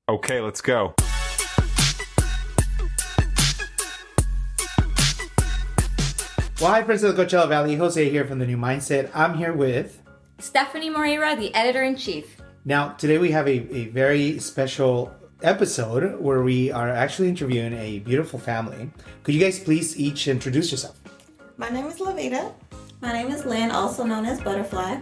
Okay, let's go. Well, hi, friends of the Coachella Valley. Jose here from The New Mindset. I'm here with... Stephanie Moreira, the editor-in-chief. Now, today we have a very special episode where we are actually interviewing a beautiful family. Could you guys please each introduce yourself? My name is Lavita. My name is Lynn, also known as Butterfly.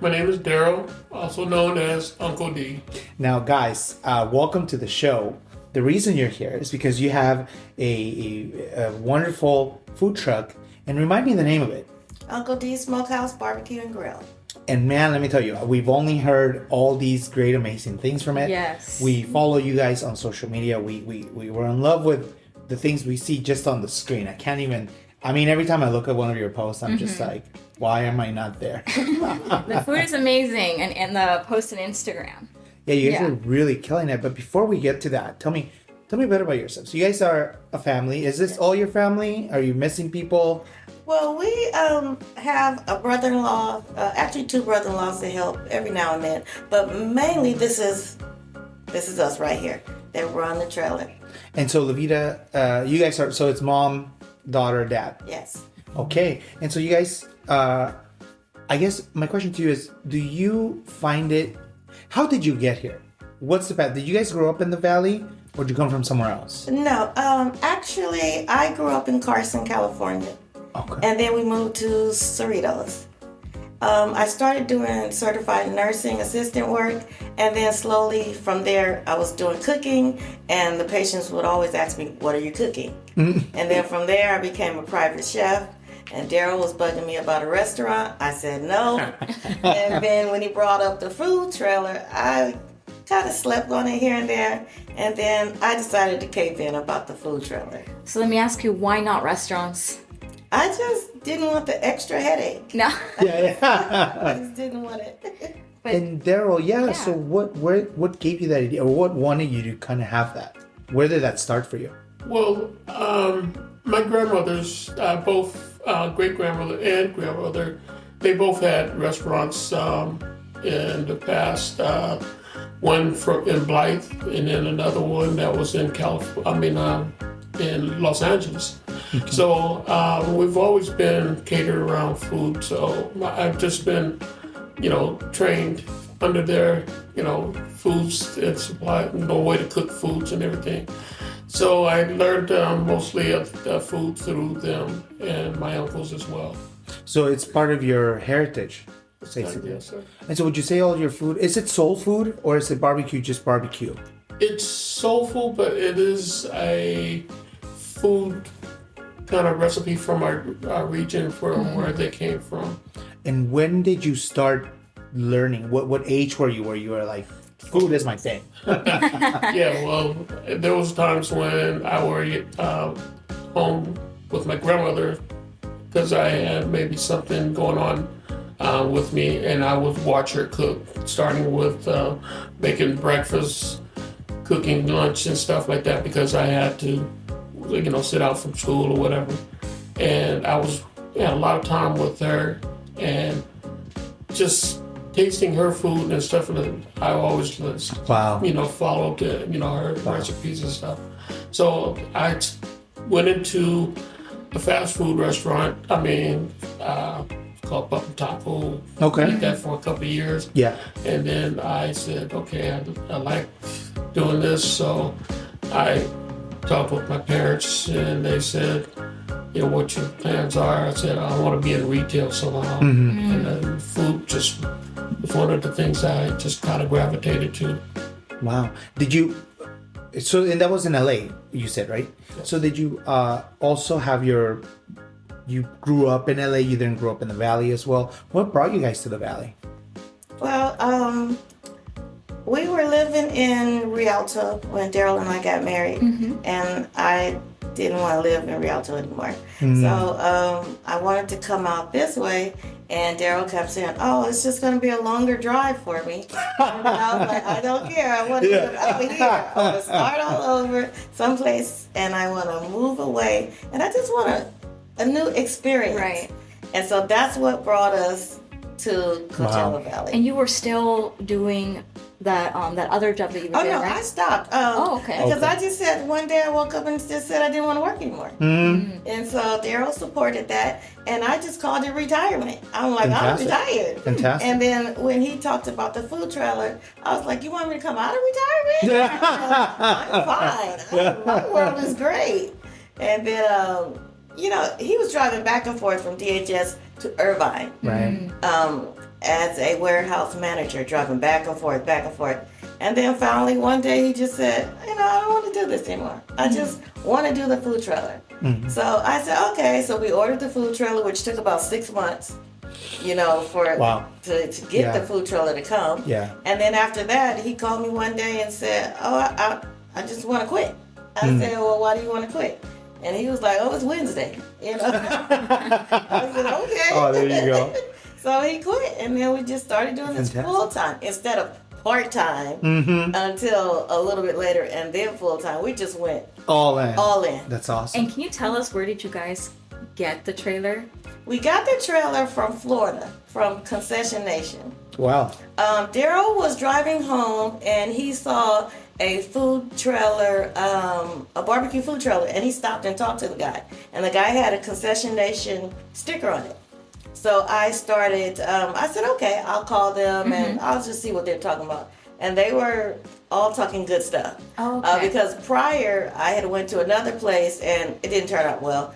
My name is Daryl, also known as Uncle D. Now, guys, welcome to the show. The reason you're here is because you have a wonderful food truck. And remind me the name of it. Uncle D's Smokehouse Barbecue and Grill. And man, let me tell you, we've only heard all these great, amazing things from it. Yes. We follow you guys on social media. We were in love with the things we see just on the screen. Every time I look at one of your posts, I'm just like, why am I not there? The food is amazing, and the post on Instagram. Yeah, you guys are really killing it. But before we get to that, tell me a bit about yourself. So you guys are a family. Is this all your family? Are you missing people? Well, we have a brother-in-law, actually two brother-in-laws to help every now and then. But mainly this is us right here that run the trailer. And so Lavita, you guys are, so it's mom, daughter, dad. Yes. Okay. And so you guys, I guess my question to you is, do you find it, how did you get here? What's the path? Did you guys grow up in the valley or did you come from somewhere else? No, actually, I grew up in Carson, California. Okay. And then we moved to Cerritos. I started doing certified nursing assistant work, and then slowly from there I was doing cooking, and the patients would always ask me, what are you cooking? And then from there I became a private chef, and Daryl was bugging me about a restaurant. I said no. And then when he brought up the food trailer, I kind of slept on it here and there, and then I decided to cave in about the food trailer. So let me ask you, why not restaurants? I just didn't want the extra headache. No. I just didn't want it. But And Daryl, so what gave you that idea, or what wanted you to kind of have that? Where did that start for you? Well, my grandmothers, both great-grandmother and grandmother, they both had restaurants in the past. One in Blythe, and then another one that was in in Los Angeles. So we've always been catered around food. So I've just been, trained under their, foods and supply, way to cook foods and everything. So I learned mostly of the food through them and my uncles as well. So it's part of your heritage, basically. Yes, sir. And so would you say all your food, is it soul food or is it barbecue, just barbecue? It's soulful, but it is a food kind of recipe from our region, from where they came from. And when did you start learning? What age were you where you were like, food is my thing? Yeah, well, there was times when I were home with my grandmother because I had maybe something going on with me, and I would watch her cook, starting with making breakfast, cooking lunch and stuff like that, because I had to sit out from school or whatever. And I was a lot of time with her and just tasting her food and stuff. And I always followed her recipes and stuff. So I went into a fast food restaurant. Called Buck and Taco. Okay. Did that for a couple of years. Yeah. And then I said, okay, I like doing this. So I talked with my parents, and they said, what your plans are. I said, I want to be in retail somehow. And then food just was one of the things I just kind of gravitated to. Wow. And that was in LA, you said, right? Yes. So did you also have you grew up in LA, you didn't grow up in the Valley as well. What brought you guys to the Valley? Well, we were living in Rialto when Daryl and I got married, and I didn't want to live in Rialto anymore. So I wanted to come out this way, and Daryl kept saying, oh, it's just going to be a longer drive for me. And I was like, I don't care. I want to live over here. I want to start all over someplace, and I want to move away. And I just want a new experience. Right. And so that's what brought us to Coachella Valley. And you were still doing that other job that you were Oh doing, no, right? I stopped. Okay. Because I just said one day I woke up and just said I didn't want to work anymore. And so Daryl supported that, and I just called it retirement. I'm like, Fantastic. I'm retired. Fantastic. And then when he talked about the food trailer, I was like, you want me to come out of retirement? I'm fine. My world is great. And then, he was driving back and forth from DHS to Irvine. Right. As a warehouse manager, driving back and forth, back and forth. And then finally one day he just said, I don't want to do this anymore. I just want to do the food trailer. So I said, okay. So we ordered the food trailer, which took about 6 months, for Wow. to get the food trailer to come. Yeah. And then after that, he called me one day and said, I just want to quit. I said, well, why do you want to quit? And he was like, oh, it's Wednesday. I said, okay. Oh, there you go. So he quit, and then we just started doing this Fantastic. full time instead of part time until a little bit later, and then full time. We just went All in. all in. That's awesome. And can you tell us, where did you guys get the trailer? We got the trailer from Florida, from Concession Nation. Wow. Daryl was driving home, and he saw a food trailer, a barbecue food trailer, and he stopped and talked to the guy. And the guy had a Concession Nation sticker on it. So I started, I said, okay, I'll call them and I'll just see what they're talking about. And they were all talking good stuff. Oh, okay. Because prior, I had went to another place and it didn't turn out well.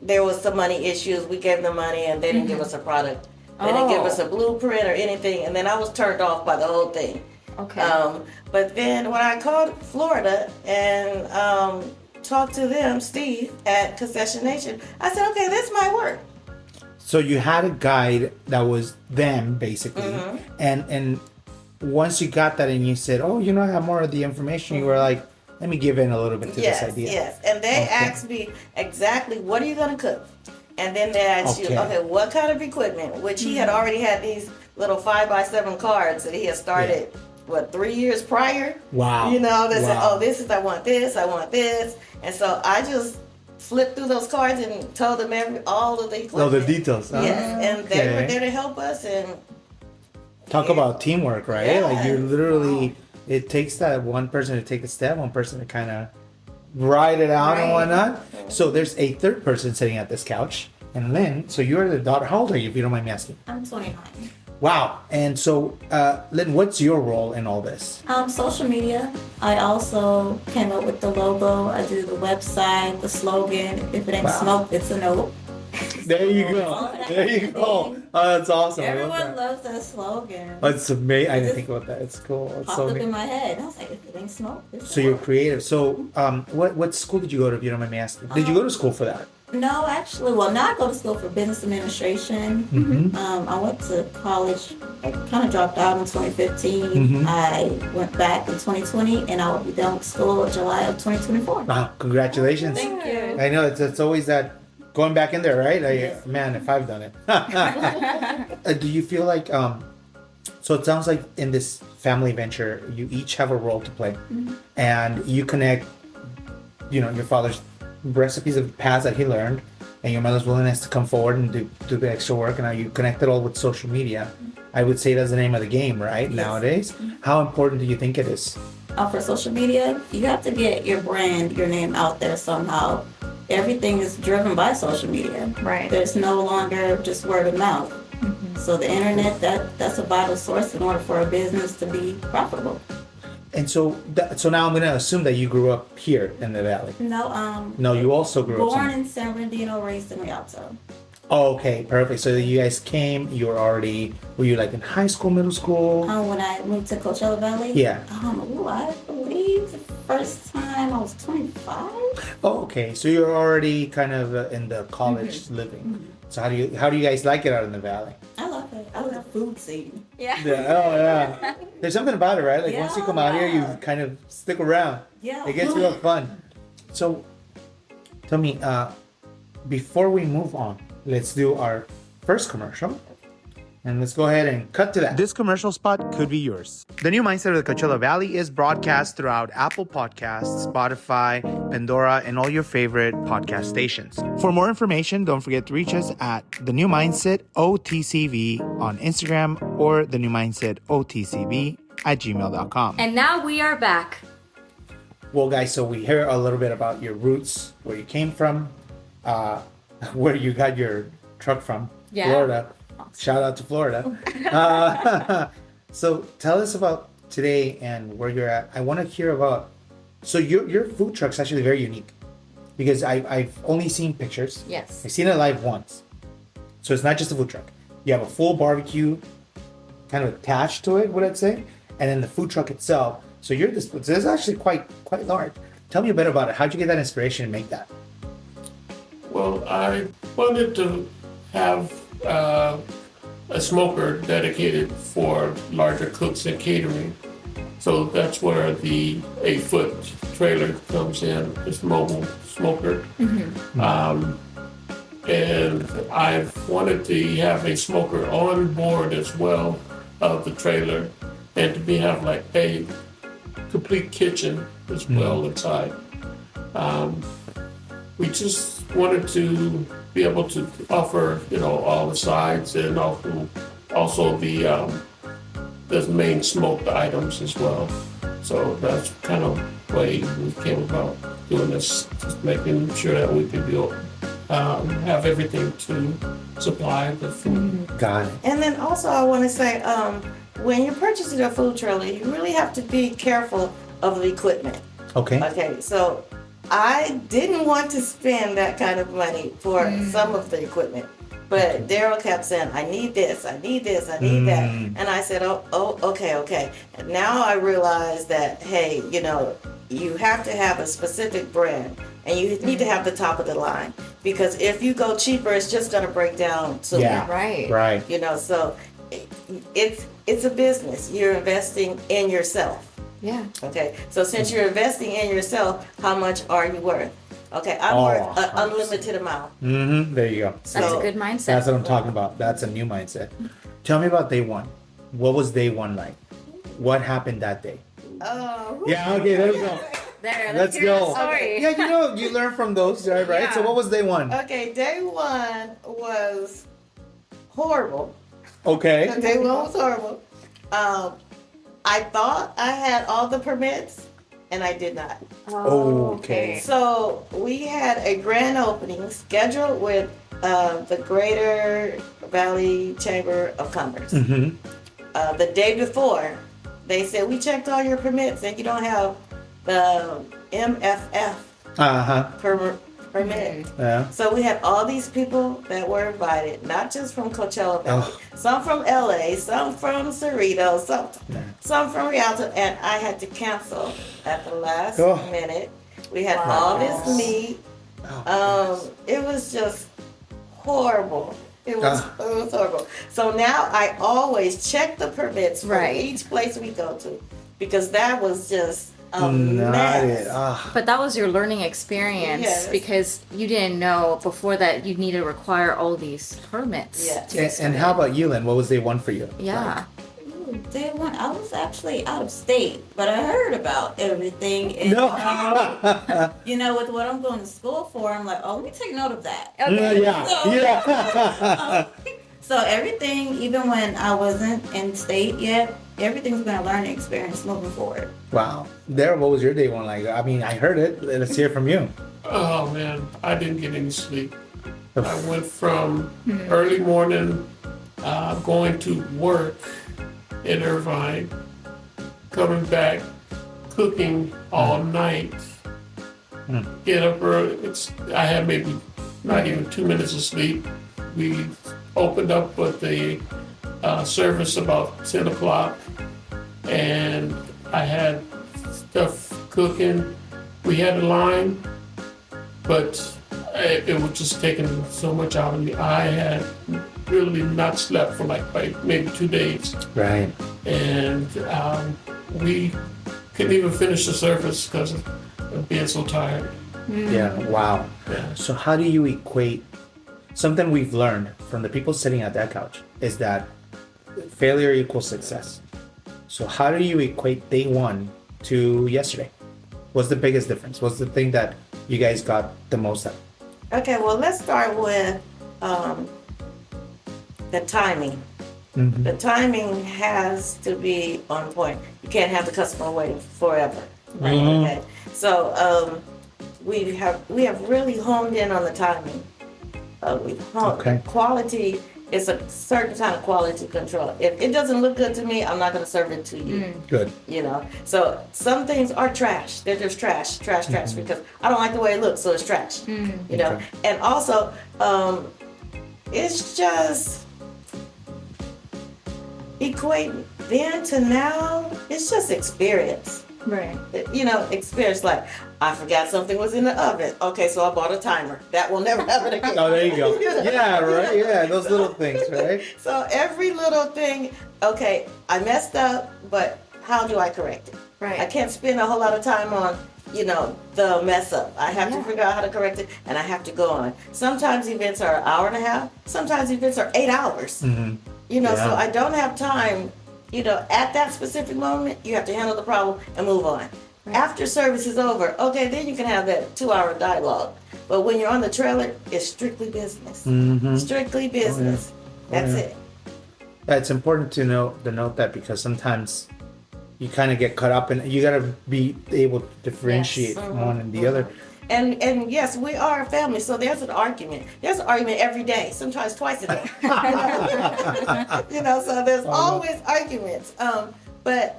There was some money issues. We gave them money and they didn't give us a product. They didn't give us a blueprint or anything. And then I was turned off by the whole thing. Okay. But then when I called Florida and talked to them, Steve at Concession Nation, I said, okay, this might work. So you had a guide that was them basically, and once you got that and you said, oh, I have more of the information, you were like, let me give in a little bit to this idea. Yes, and they asked me exactly, what are you going to cook? And then they asked you, okay, what kind of equipment? Which he had already had these little 5x7 cards that he had started, 3 years prior? Wow. They said, oh, I want this. And so I just flipped through those cards and told them all of the equipment. Oh, the details. Yes, and they were there to help us. And talk about teamwork, right? Yeah. Like you literally, it takes that one person to take a step, one person to kind of ride it out and whatnot. So there's a third person sitting at this couch. And Lynn, so you're the daughter. How old are you, if you don't mind me asking? I'm 29. Wow. And so, Lynn, what's your role in all this? Social media. I also came up with the logo. I do the website, the slogan. If it ain't smoke, it's a no. There you go. There you go. Oh, that's awesome. Everyone loves that slogan. That's amazing. I didn't think about that. It's cool. It's Popped so up amazing. in my head. I was like, if it ain't smoke, it's So you're creative. So, what school did you go to, if you don't mind me asking? Did you go to school for that? No, actually, now I go to school for business administration. I went to college. I kind of dropped out in 2015. I went back in 2020, and I will be done with school in July of 2024. Wow, congratulations. Thank you. I know it's always that going back in there, right? Man, if I've done it. Do you feel like, so it sounds like in this family venture, you each have a role to play and you connect, your father's recipes of the past that he learned and your mother's willingness to come forward and do the extra work, and now you connect it all with social media. I would say that's the name of the game, right? Yes. Nowadays. How important do you think it is? For social media, you have to get your brand, your name out there somehow. Everything is driven by social media. Right. There's no longer just word of mouth. So the internet, that's a vital source in order for a business to be profitable. And so now I'm going to assume that you grew up here in the Valley. No, you also grew up born in San Bernardino, raised in Rialto. Oh, okay, perfect. So you guys came, were you like in high school, middle school? When I moved to Coachella Valley? Yeah. I believe the first time I was 25. Oh, okay. So you're already kind of in the college living. So how do you guys like it out in the Valley? I love it. I love the food scene. Yeah. Oh, yeah. There's something about it, right? Like once you come out here, you kind of stick around. Yeah. It gets real fun. So tell me, before we move on, let's do our first commercial. And let's go ahead and cut to that. This commercial spot could be yours. The New Mindset of the Coachella Valley is broadcast throughout Apple Podcasts, Spotify, Pandora, and all your favorite podcast stations. For more information, don't forget to reach us at The New Mindset OTCV on Instagram or The New Mindset OTCV at gmail.com. And now we are back. Well, guys, so we hear a little bit about your roots, where you came from, where you got your truck from, Florida. Shout out to Florida. So tell us about today and where you're at. I want to hear about, so your food truck's actually very unique because I've only seen pictures. Yes. I've seen it live once. So it's not just a food truck. You have a full barbecue kind of attached to it, would I say? And then the food truck itself. So this is actually quite large. Tell me a bit about it. How'd you get that inspiration to make that? Well, I wanted to have a smoker dedicated for larger cooks and catering. So that's where the 8-foot trailer comes in, this mobile smoker. And I've wanted to have a smoker on board as well of the trailer and to have like a complete kitchen as well inside. We just wanted to be able to offer, all the sides and also the main smoked items as well. So that's kind of the way we came about doing this, just making sure that we could have everything to supply the food. Got it. And then also I want to say, when you're purchasing a food trailer, you really have to be careful of the equipment. Okay. Okay, so I didn't want to spend that kind of money for some of the equipment. But Daryl kept saying, I need this, I need this, I need that. And I said, okay. And now I realize that, hey, you have to have a specific brand and you need to have the top of the line. Because if you go cheaper, it's just going to break down sooner. Yeah. Right. So it's a business. You're investing in yourself. Yeah. Okay, so since you're investing in yourself, how much are you worth? Okay, I'm worth an unlimited amount. There you go. That's a good mindset. That's what I'm talking about. That's a new mindset. Tell me about day one. What was day one like? What happened that day? Oh. Yeah, okay, there we go. There, Let's hear go. the story. Yeah, you learn from those, right? Yeah. So what was day one? Okay, day one was horrible. Okay. Day one was horrible. I thought I had all the permits, and I did not. Okay. So we had a grand opening scheduled with the Greater Valley Chamber of Commerce. The day before, they said, we checked all your permits, and you don't have the MFF permit. Yeah. So we had all these people that were invited, not just from Coachella Valley, some from LA, some from Cerritos, some from Rialto, and I had to cancel at the last minute. We had all this meat. It was just horrible. It was horrible. So now I always check the permits for each place we go to, because that was just a mess. But that was your learning experience because you didn't know before that you need to require all these permits. Yes. And how about you, Lynn? What was day one for you? Yeah. Day one, I was actually out of state, but I heard about everything. And, with what I'm going to school for, I'm like, let me take note of that. Yeah. So everything, even when I wasn't in state yet, everything's been a learning experience moving forward. Wow. Daryl, what was your day one like? I mean, I heard it. Let's hear it from you. Oh man, I didn't get any sleep. I went from early morning going to work in Irvine, coming back, cooking all night, get up early. I had maybe not even 2 minutes of sleep. We opened up with the service about 10 o'clock, and I had stuff cooking. We had a line, but it was just taking so much out of me. I had really not slept for like maybe 2 days. Right. And we couldn't even finish the service because of being so tired. Yeah. Wow. Yeah. So how do you equate something we've learned from the people sitting at that couch is that failure equals success. So how do you equate day one to yesterday? What's the biggest difference? What's the thing that you guys got the most of? Okay, well, let's start with the timing. Mm-hmm. The timing has to be on point. You can't have the customer waiting forever. Right? Mhm. Okay. So we have really honed in on the timing. Okay. Quality is a certain kind of quality control. If it doesn't look good to me, I'm not going to serve it to you. Good. You know, so some things are trash. They're just trash, because I don't like the way it looks, so it's trash. You know, Okay. and also it's just equating then to now. It's just experience. Right. You know, experience. Like, I forgot something was in the oven. Okay, so I bought a timer. That will never happen again. Oh, there you go. You know? Yeah, right. Yeah, those little things, right? So every little thing, okay, I messed up, but how do I correct it? Right. I can't spend a whole lot of time on, you know, the mess up. I have to figure out how to correct it, and I have to go on. Sometimes events are an hour and a half. Sometimes events are 8 hours. Mm-hmm. You know, so Yeah. I don't have time. You know, at that specific moment, you have to handle the problem and move on. After service is over, okay, then you can have that 2-hour dialogue. But when you're on the trailer, it's strictly business. Mm-hmm. Strictly business. That's yeah. it. It's important to note that because sometimes you kind of get caught up and you got to be able to differentiate one and the other. And yes, we are a family, so there's an argument. There's an argument every day, sometimes twice a day. You know, so there's always arguments. But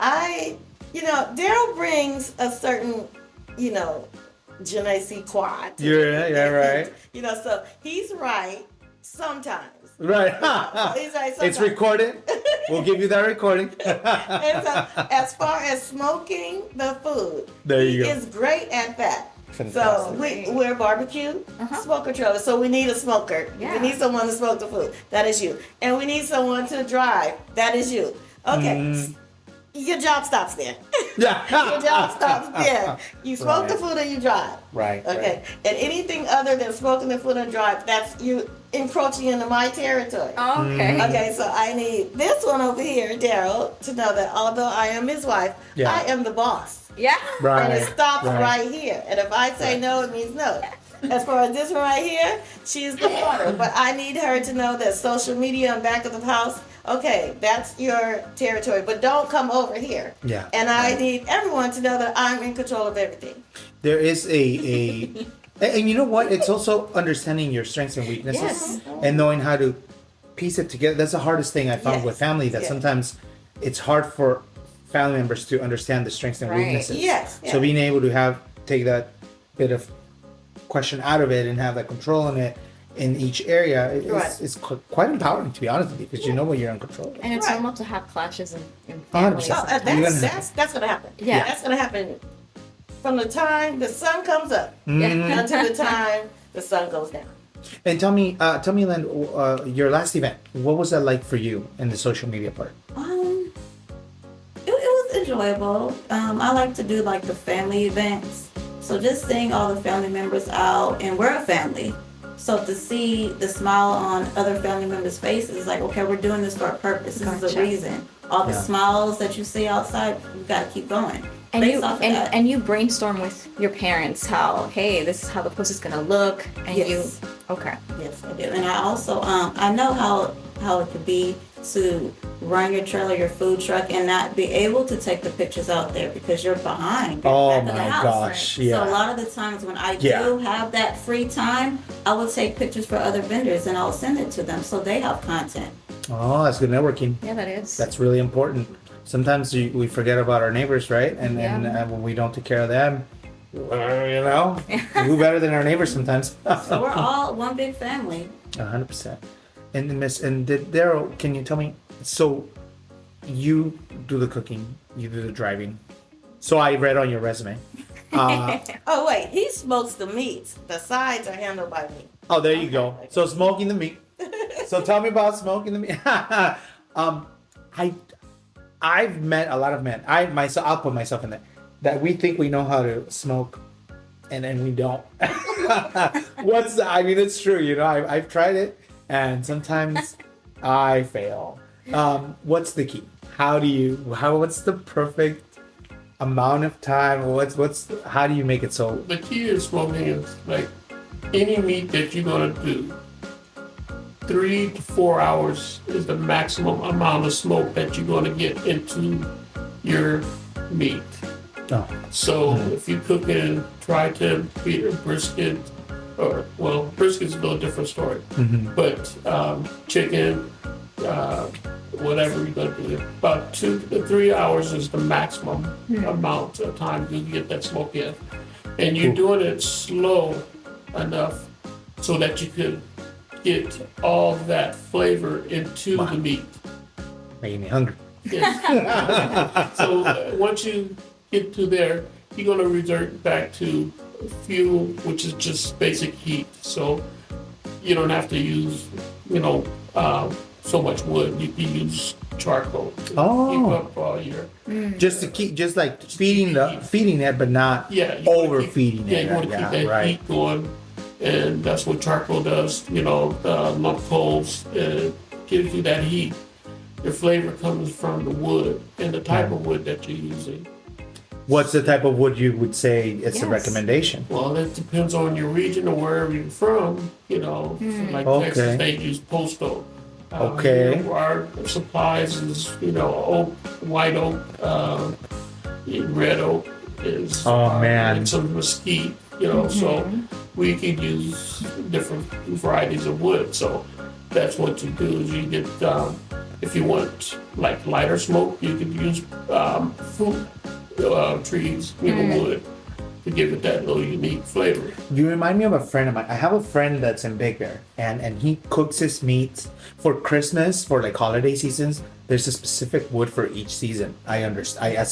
you know, Daryl brings a certain, you know, je ne sais quoi. Yeah, right. You know, so he's right sometimes. Right. He's right sometimes. It's recorded. We'll give you that recording. And so, as far as smoking the food, There you he go. is great at that. So Fantastic. we're barbecue smoker trailer. So we need a smoker. Yeah. We need someone to smoke the food. That is you. And we need someone to drive. That is you. Okay. Your job stops there. Yeah. Your job stops there. You smoke the Right. food and you drive. Right. Okay. And anything other than smoking the food and drive, that's you encroaching into my territory. Okay. Okay, so I need this one over here, Daryl, to know that although I am his wife, Yeah. I am the boss. Yeah. Right. And it stops right. right here. And if I say no, it means no. As far as this one right here, she's the daughter. But I need her to know that social media and back of the house, okay, that's your territory. But don't come over here. Yeah. And I need everyone to know that I'm in control of everything. There is and you know what? It's also understanding your strengths and weaknesses Yes. and knowing how to piece it together. That's the hardest thing I found Yes. with family, that Yes. sometimes it's hard for family members to understand the strengths and Right. weaknesses. Yes, So yeah. being able to take that bit of question out of it and have that control in it in each area is quite empowering, to be honest with you, because you know what you're in control of. And it's Right. normal to have clashes in 100%. families. That's gonna happen. Yeah. That's gonna happen from the time the sun comes up Mm-hmm. until the time the sun goes down. And tell me, Len, your last event, what was that like for you in the social media part? It was enjoyable. I like to do like the family events. So just seeing all the family members out, and we're a family. So to see the smile on other family members' faces, is like, okay, we're doing this for a purpose. This is Gotcha. a reason. All the Yeah. smiles that you see outside, we gotta keep going. And Based you off of that. and you brainstorm with your parents how, hey, this is how the post is gonna look, and Yes. okay. Yes, I do. And I also, I know how it could be to run your trailer, your food truck, and not be able to take the pictures out there because you're behind. You're Oh back of the my house. gosh, So yeah. a lot of the times when I Yeah. do have that free time, I will take pictures for other vendors and I'll send it to them so they have content. Oh, that's good networking. Yeah, that is. That's really important. Sometimes we forget about our neighbors, right? And Yeah. when we don't take care of them, you know, who better than our neighbors sometimes? So we're all one big family. 100%. And Daryl, can you tell me? So, you do the cooking, you do the driving. So I read on your resume. Oh wait, he smokes the meats. The sides are handled by me. Oh, there you go. So smoking the meat. So tell me about smoking the meat. I've met a lot of men. I'll put myself in there. That we think we know how to smoke, and then we don't. I mean, it's true. You know, I've tried it, and sometimes I fail. What's the key? What's the perfect amount of time? How do you make it so? The key is smoking is like any meat that you're gonna do. 3 to 4 hours is the maximum amount of smoke that you're gonna get into your meat. Oh. So if you cook in tri-tip, brisket, brisket's a little different story. But chicken, whatever you're gonna do, about 2 to 3 hours is the maximum amount of time you get that smoke in, and you're doing it slow enough so that you can get all that flavor into the meat. Making me hungry. Yes. So once you get to there, you're gonna revert back to fuel, which is just basic heat. So you don't have to use, so much wood. You can use charcoal to keep up all your. Just to keep, just like feeding it, but not overfeeding it. You want to keep that heat going, and that's what charcoal does. Lump coals gives you that heat. Your flavor comes from the wood and the type of wood that you're using. What's the type of wood you would say it's a recommendation? Well, it depends on your region or wherever you're from. Like Texas, they use post oak. Our supplies is, oak, white oak, red oak is and some mesquite, so we can use different varieties of wood. So that's what you do is you get, if you want like lighter smoke, you could use fruit trees, wood, to give it that little unique flavor. You remind me of a friend of mine. I have a friend that's in Big Bear, and he cooks his meats for Christmas, for like holiday seasons. There's a specific wood for each season. I understand. Oh,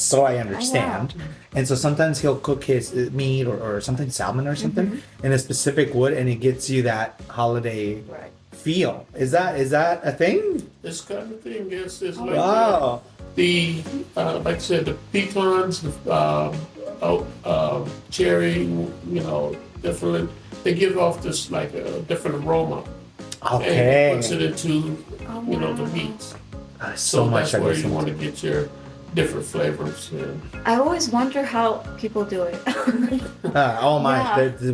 wow. And so sometimes he'll cook his meat or something, salmon or something, in a specific wood, and it gets you that holiday feel. Is that a thing? This kind of thing is like like I said, the pecans, the cherry, different. They give off this like a different aroma. Okay. And it puts it into the meats. So that's where you want to get your different flavors. I always wonder how people do it.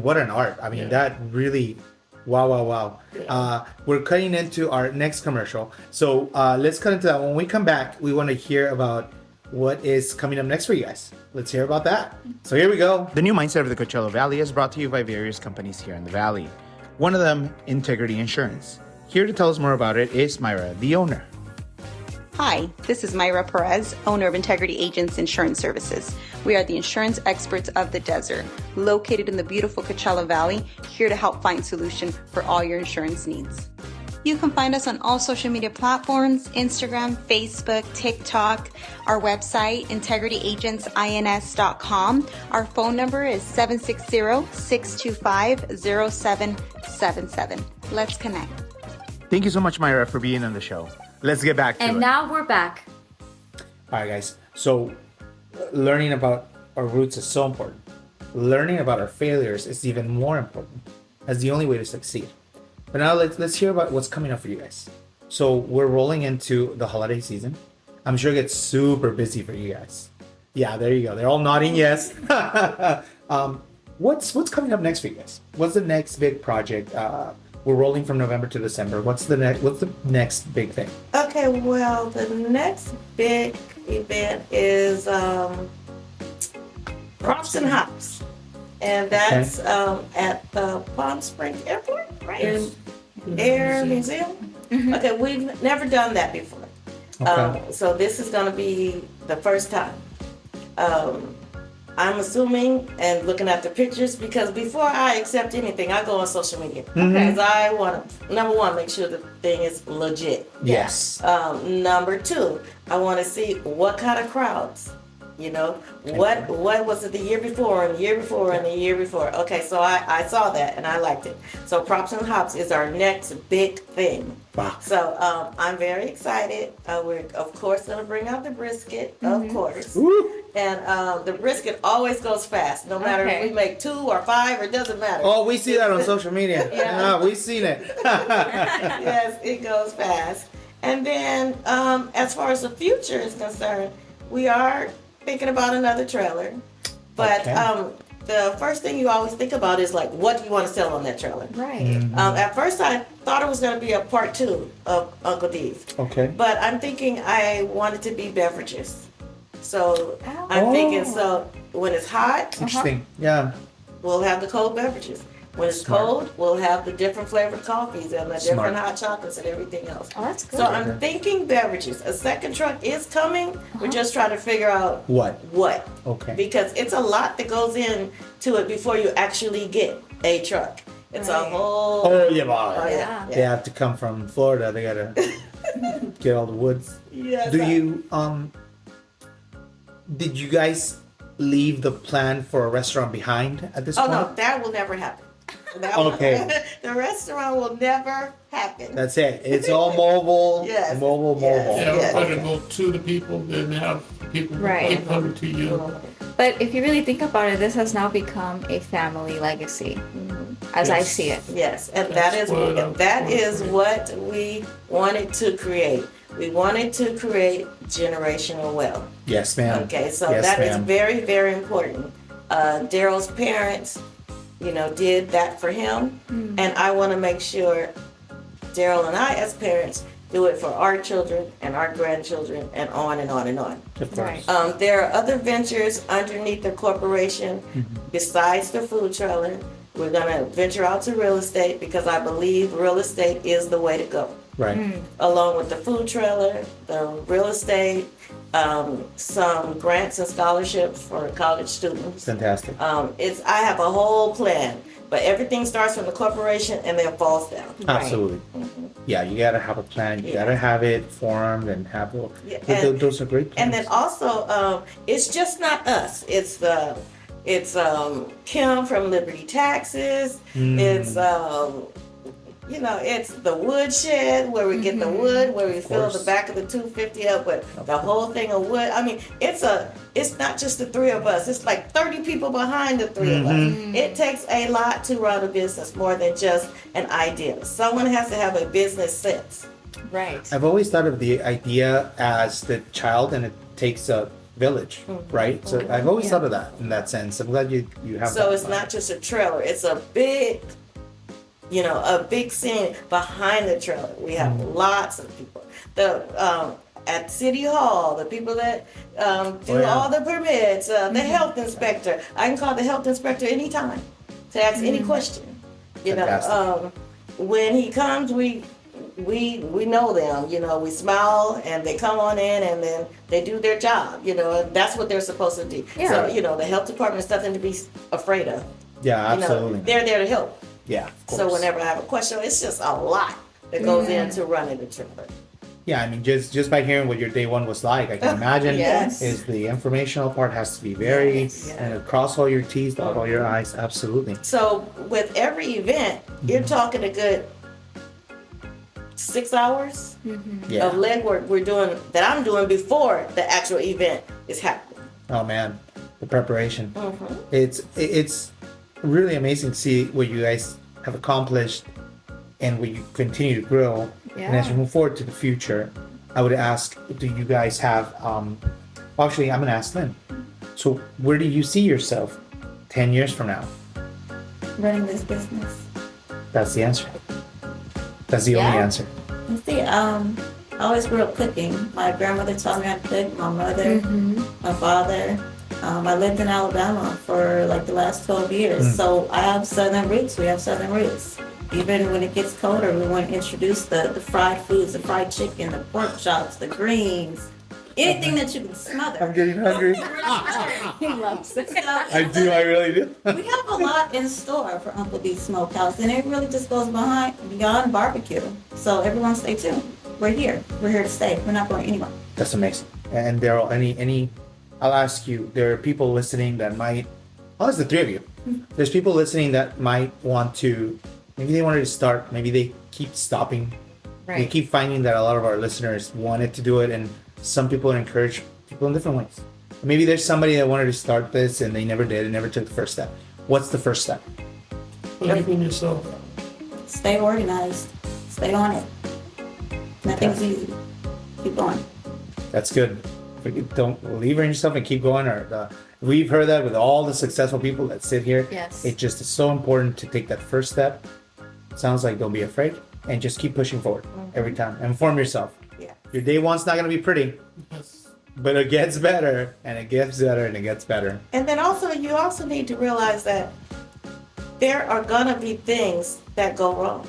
What an art! I mean, that really. Wow. Yeah. We're cutting into our next commercial. So let's cut into that. When we come back, we want to hear about what is coming up next for you guys. Let's hear about that. So here we go. The new mindset of the Coachella Valley is brought to you by various companies here in the Valley. One of them, Integrity Insurance. Here to tell us more about it is Myra, the owner. Hi, this is Myra Perez, owner of Integrity Agents Insurance Services. We are the insurance experts of the desert, located in the beautiful Coachella Valley, here to help find solutions for all your insurance needs. You can find us on all social media platforms, Instagram, Facebook, TikTok, our website, integrityagents.ins.com. Our phone number is 760-625-0777. Let's connect. Thank you so much, Myra, for being on the show. Let's get back to it. And now we're back. All right, guys. So learning about our roots is so important. Learning about our failures is even more important. That's the only way to succeed. But now let's hear about what's coming up for you guys. So we're rolling into the holiday season. I'm sure it gets super busy for you guys. Yeah, there you go. They're all nodding yes. What's coming up next for you guys? What's the next big project? We're rolling from November to December. What's the next big thing? Okay, well, the next big event is Props and Hops. And that's at the Palm Springs Airport, right? Air Museum. Okay, we've never done that before. Okay. So this is going to be the first time. I'm assuming and looking at the pictures, because before I accept anything, I go on social media. Because I want to, number one, make sure the thing is legit. Yes. Number two, I want to see what kind of crowds. What was it the year before and the year before and the year before? Okay, so I saw that and I liked it. So Props and Hops is our next big thing. Wow. So I'm very excited. We're of course going to bring out the brisket, of course. Woo. And the brisket always goes fast, no matter if we make 2 or 5, it doesn't matter. Oh, we see that on social media. Yeah. We've seen it. Yes, it goes fast. And then, as far as the future is concerned, we are thinking about another trailer. But Okay. the first thing you always think about is like, what do you want to sell on that trailer? Right. At first, I thought it was going to be a part 2 of Uncle D's. Okay. But I'm thinking I want it to be beverages. So Oh. I'm thinking, so when it's hot, Interesting. Yeah. we'll have the cold beverages. When it's Smart. cold, we'll have the different flavored coffees and the Smart. different hot chocolates and everything else. Oh, that's good. So I'm thinking beverages. A second truck is coming. We're just trying to figure out What? what. Okay. Because it's a lot that goes into it before you actually get a truck. It's a Right. whole. Oh yeah, wow. Oh, Yeah. They have to come from Florida. They gotta get all the woods. Yes, Do you did you guys leave the plan for a restaurant behind at this Oh point? no, that will never happen. That will- Okay. The restaurant will never happen. That's it. It's all mobile. Yes. Mobile. Yes. Yeah, Yeah. we're going to go to the people, then have people Right. keep coming to you. But if you really think about it, this has now become a family legacy, as I Yes. see it. Yes, and That's what I'm that is for. what we wanted to create. We wanted to create generational wealth. Yes, ma'am. Okay, so Yes, that is ma'am. very, very important. Daryl's parents, did that for him, and I want to make sure Daryl and I, as parents, do it for our children and our grandchildren, and on and on and on. Of course. Right. There are other ventures underneath the corporation besides the food trailer. We're gonna venture out to real estate because I believe real estate is the way to go. Right. Along with the food trailer, the real estate, some grants and scholarships for college students. Fantastic. I have a whole plan, but everything starts from the corporation and then falls down. Absolutely. Yeah, you gotta have a plan. You Yeah. gotta have it formed and have. Yeah, Those are great plans. And then also, it's just not us. It's Kim from Liberty Taxes. It's it's the woodshed where we get the wood, where we fill the course. back of the 250 up with the whole thing of wood. I mean, it's not just the three of us. It's like 30 people behind the three of us. It takes a lot to run a business, more than just an idea. Someone has to have a business sense. Right. I've always thought of the idea as the child, and it takes a village, right? So I've always thought of that in that sense. I'm glad you have. So that it's in not mind. just a trailer. It's a big scene behind the trailer. We have lots of people. At City Hall, the people that do all the permits, the health inspector. I can call the health inspector anytime to ask any question. Fantastic. When he comes, we know them. We smile and they come on in and then they do their job. And that's what they're supposed to do. Yeah. So the health department is nothing to be afraid of. Yeah, absolutely. They're there to help. Yeah, of course. So whenever I have a question, it's just a lot that goes into running the trailer. Yeah, I mean, just by hearing what your day one was like, I can imagine Yes. is the informational part has to be very Yes. and cross all your T's, dot all your I's. Absolutely. So with every event, you're talking a good 6 hours Yeah. of legwork I'm doing before the actual event is happening. Oh man, the preparation. It's really amazing to see what you guys have accomplished and what you continue to grow. And as you Yeah. move forward to the future, I would ask, do you guys have? Actually, I'm gonna ask Lynn. So where do you see yourself 10 years from now? Running this business. That's the answer. That's the only Yeah. answer. You see, I always grew up cooking. My grandmother taught me how to cook. My mother, my father. I lived in Alabama for like the last 12 years. So I have Southern roots. We have Southern roots. Even when it gets colder, we want to introduce the fried foods, the fried chicken, the pork chops, the greens, anything that you can smother. getting hungry. He loves it. I do. I really do. We have a lot in store for Uncle D's Smokehouse, and it really just goes beyond barbecue. So everyone stay tuned. We're here. We're here to stay. We're not going anywhere. That's amazing. And Daryl, any, I'll ask you. There are people listening that might. Oh, it's the three of you. There's people listening that might want to. Maybe they wanted to start. Maybe they keep stopping. We Right. keep finding that a lot of our listeners wanted to do it, and some people encourage people in different ways. Maybe there's somebody that wanted to start this and they never did and never took the first step. What's the first step? Believe in yourself. Stay organized. Stay on it. Nothing's easy. Keep going. That's good. Don't leave on yourself and keep going. We've heard that with all the successful people that sit here. Yes. It just is so important to take that first step. Sounds like don't be afraid and just keep pushing forward every time. Inform yourself. Yeah. Your day one's not going to be pretty, Yes. but it gets better and it gets better and it gets better. And then also, you also need to realize that there are gonna be things that go wrong.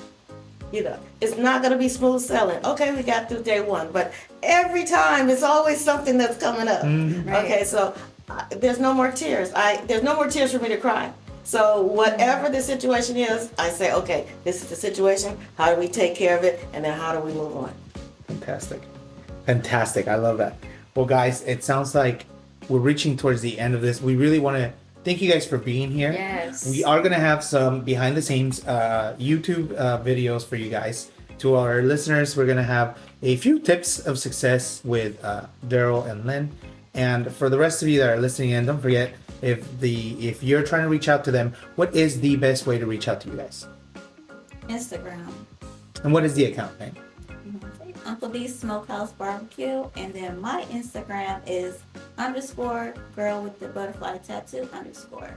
You know, it's not gonna be smooth sailing. Okay, we got through day one, but every time it's always something that's coming up. Right. Okay, so there's no more tears. There's no more tears for me to cry. So whatever the situation is, I say, okay, this is the situation. How do we take care of it? And then how do we move on? Fantastic. Fantastic. I love that. Well, guys, it sounds like we're reaching towards the end of this. We really want to thank you guys for being here. Yes. We are going to have some behind the scenes YouTube videos for you guys. To our listeners, we're going to have a few tips of success with Daryl and Lynn. And for the rest of you that are listening in, don't forget, if you're trying to reach out to them, what is the best way to reach out to you guys? Instagram. And what is the account name? Uncle D's Smokehouse Barbecue. And then my Instagram is _girl with the butterfly tattoo _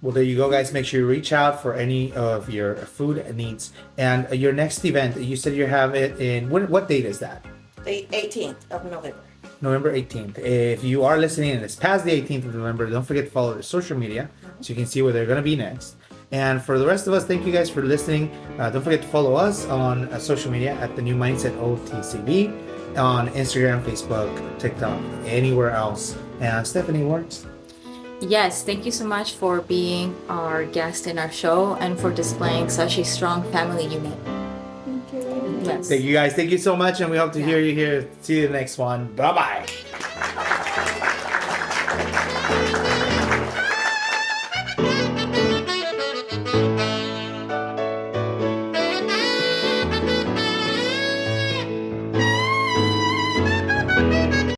Well, there you go, guys. Make sure you reach out for any of your food needs. And your next event, you said you have it in, what date is that? The 18th of November. November 18th. If you are listening and it's past the 18th of November, don't forget to follow their social media so you can see where they're going to be next. And for the rest of us, thank you guys for listening. Don't forget to follow us on social media at The New Mindset OTCB on Instagram, Facebook, TikTok, anywhere else. And Stephanie works. Yes, thank you so much for being our guest in our show and for displaying such a strong family unit. Thank you. Yes. Thank you guys. Thank you so much. And we hope to hear you here. See you the next one. Bye-bye.